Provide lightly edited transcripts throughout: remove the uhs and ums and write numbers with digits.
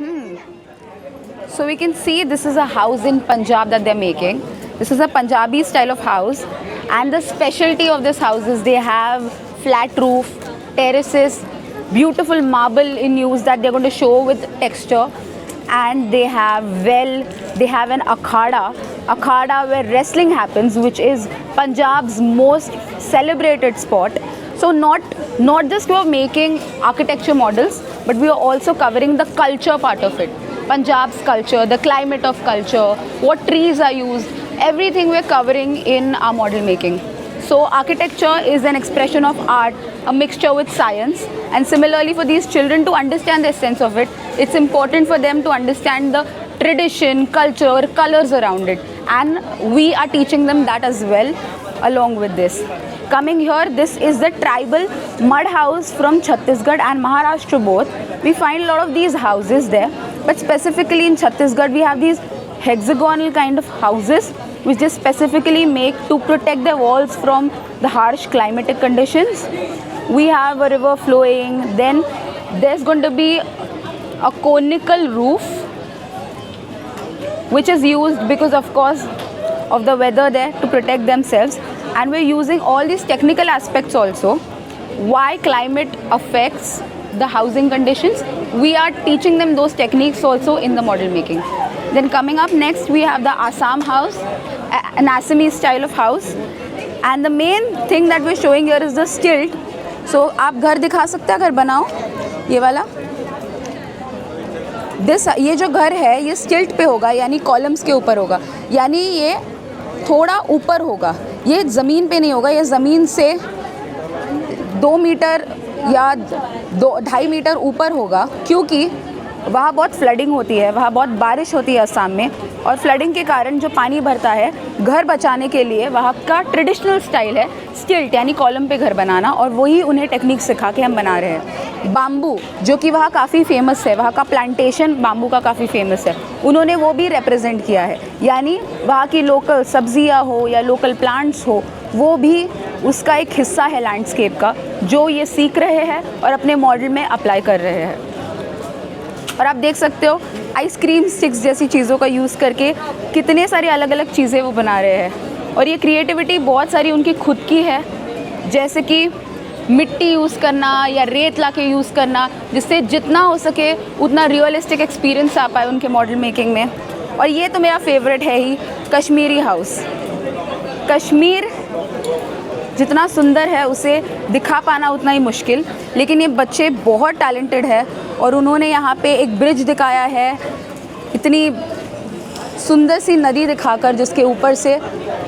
So we can see this is a house in Punjab that they're making. This is a Punjabi style of house, and the specialty of this house is they have flat roof, terraces, beautiful marble in use that they're going to show with texture, and they have an akhada where wrestling happens, which is Punjab's most celebrated sport. So not just we are making architecture models, but we are also covering the culture part of it. Punjab's culture, the climate of culture, what trees are used, everything we're covering in our model making. So architecture is an expression of art, a mixture with science, and similarly for these children to understand the essence of it, it's important for them to understand the tradition, culture, colors around it, and we are teaching them that as well along with this. Coming here, this is the tribal mud house from Chhattisgarh and Maharashtra both. We find a lot of these houses there, but specifically in Chhattisgarh we have these hexagonal kind of houses which they specifically make to protect their walls from the harsh climatic conditions. We have a river flowing, then there's going to be a conical roof which is used because of course of the weather there to protect themselves, and we're using all these technical aspects also. Why climate affects the housing conditions, we are teaching them those techniques also in the model making. Then coming up next we have the Assam house, an Assamese style of house, and the main thing that we're showing here is the stilt. So आप घर दिखा सकते हैं, घर बनाओ ये वाला, ये जो घर है ये स्टिल्ट पे होगा, यानी कॉलम्स के ऊपर होगा, यानी ये थोड़ा ऊपर होगा, ये ज़मीन पे नहीं होगा, ये ज़मीन से 2 मीटर या 2-2.5 मीटर ऊपर होगा, क्योंकि वहाँ बहुत फ्लडिंग होती है, वहाँ बहुत बारिश होती है असम में, और फ्लडिंग के कारण जो पानी भरता है, घर बचाने के लिए वहाँ का ट्रेडिशनल स्टाइल है स्टिल्ट यानी कॉलम पे घर बनाना, और वही उन्हें टेक्निक सिखा के हम बना रहे हैं। बाम्बू जो कि वहाँ काफ़ी फेमस है, वहाँ का प्लांटेशन बाम्बू का काफ़ी फेमस है, उन्होंने वो भी रिप्रेजेंट किया है, यानी वहाँ की लोकल सब्जियाँ हो या लोकल प्लांट्स हो, वो भी उसका एक हिस्सा है लैंडस्केप का, जो ये सीख रहे हैं और अपने मॉडल में अप्लाई कर रहे हैं। और आप देख सकते हो आइसक्रीम स्टिक्स जैसी चीज़ों का यूज़ करके कितने सारे अलग अलग चीज़ें वो बना रहे हैं, और ये क्रिएटिविटी बहुत सारी उनकी खुद की है, जैसे कि मिट्टी यूज़ करना या रेत ला के यूज़ करना, जिससे जितना हो सके उतना रियलिस्टिक एक्सपीरियंस आ पाए उनके मॉडल मेकिंग में। और ये तो मेरा फेवरेट है ही, कश्मीरी हाउस। कश्मीर जितना सुंदर है उसे दिखा पाना उतना ही मुश्किल, लेकिन ये बच्चे बहुत टैलेंटेड है और उन्होंने यहाँ पे एक ब्रिज दिखाया है, इतनी सुंदर सी नदी दिखाकर, जिसके ऊपर से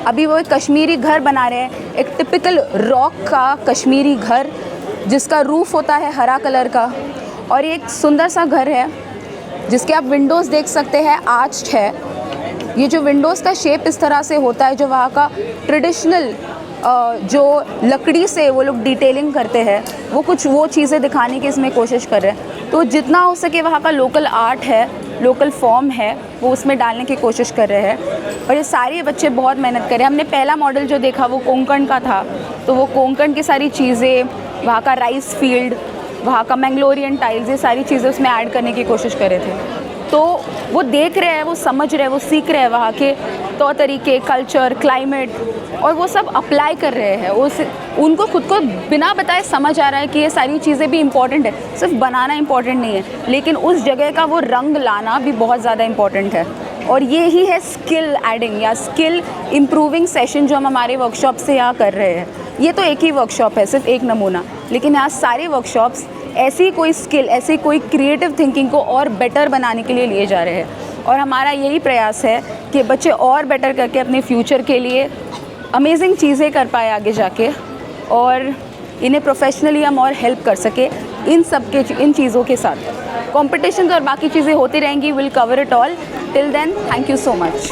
अभी वो एक कश्मीरी घर बना रहे हैं, एक टिपिकल रॉक का कश्मीरी घर जिसका रूफ़ होता है हरा कलर का, और ये एक सुंदर सा घर है जिसके आप विंडोज़ देख सकते हैं, आर्च्ड है। ये जो विंडोज़ का शेप इस तरह से होता है, जो वहाँ का ट्रेडिशनल जो लकड़ी से वो लोग डिटेलिंग करते हैं, वो चीज़ें दिखाने की इसमें कोशिश कर रहे हैं। तो जितना हो सके वहाँ का लोकल आर्ट है, लोकल फॉर्म है, वो उसमें डालने की कोशिश कर रहे हैं, और ये सारे बच्चे बहुत मेहनत कर रहे हैं। हमने पहला मॉडल जो देखा वो कोंकण का था, तो वो कोंकण की सारी चीज़ें, वहाँ का राइस फील्ड, वहाँ का मैंगलोरियन टाइल्स, ये सारी चीज़ें उसमें ऐड करने की कोशिश कर रहे थे। तो वो देख रहे हैं, वो समझ रहे हैं, वो सीख रहे हैं वहाँ के तौर तरीके, कल्चर, क्लाइमेट, और वो सब अप्लाई कर रहे हैं। उनको खुद को बिना बताए समझ आ रहा है कि ये सारी चीज़ें भी इम्पॉर्टेंट है, सिर्फ बनाना इम्पॉर्टेंट नहीं है, लेकिन उस जगह का वो रंग लाना भी बहुत ज़्यादा इम्पॉर्टेंट है। और ये ही है स्किल एडिंग या स्किल इम्प्रूविंग सेशन जो हम हमारे वर्कशॉप से यहाँ कर रहे हैं। ये तो एक ही वर्कशॉप है, सिर्फ एक नमूना, लेकिन यहाँ सारे वर्कशॉप्स ऐसी कोई स्किल, ऐसी कोई क्रिएटिव थिंकिंग को और बेटर बनाने के लिए लिए जा रहे हैं, और हमारा यही प्रयास है कि बच्चे और बेटर करके अपने फ्यूचर के लिए अमेजिंग चीज़ें कर पाए आगे जाके, और इन्हें प्रोफेशनली हम और हेल्प कर सके इन चीज़ों के साथ। कॉम्पिटिशन्स और बाकी चीज़ें होती रहेंगी, will cover it all. Till then, thank you so much.